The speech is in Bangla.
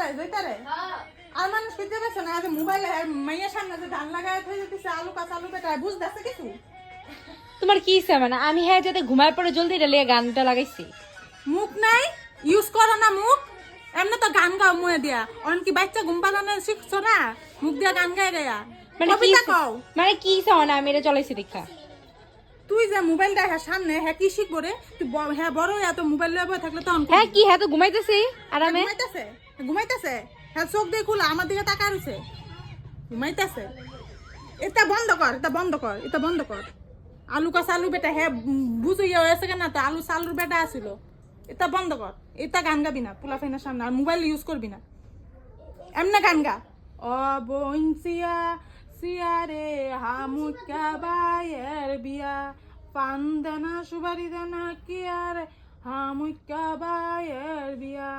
কারে জয়তারে আর মানুষ কইতে পারছ না যে মোবাইলে মাইয়ার সামনে যে ধান লাগায় থই দিছে আলু কাঁচা আলু বেটা বুঝদাছে কিছু তোমার কি ইচ্ছা মানে আমি হ্যাঁ যাতে ঘুমার পরে জলদি রেলিয়ে গানটা লাগাইছি মুখ নাই ইউজ করো না মুখ এমনি তো গান গাও মুয়ে দিয়া অন কি বাচ্চা ঘুম পাড়ানো শিখছো না মুখ দিয়া গান গায় গায়া মানে কি কবিতা কও মানে কি ইচ্ছা মানে আমি এটা চলাইছি দেখা তুই যে মোবাইলটা হ্যাঁ সামনে হ্যাঁ কি শিখবো রে তুই হ্যাঁ বড় এত মোবাইল লয়ে থাকলে তখন হ্যাঁ কি হ্যাঁ তো ঘুমাইতেছি আরামে ঘুমাইতেছে ঘুমাইতেছে হ্যাঁ চোখ দিয়ে খোলা আমার দিকে তাকা রইছে ঘুমাইতেছে এটা বন্ধ কর এটা বন্ধ কর এটা বন্ধ কর আলু কাঁচা আলু বেটা হ্যাঁ বুঝিয়ে হয়েছে কেন তো আলু সালুর বেটা আসিল এটা বন্ধ কর এটা গান গাবি না পোলা ফাইনার সামনে আর মোবাইল ইউজ করবি না এমনি গান গা অবইনসিয়া সিয়ারে হামুকা বাইয়ের বিয়া পান দানা সুবারি দানা কি আর হামুকা বাইয়ের বিয়া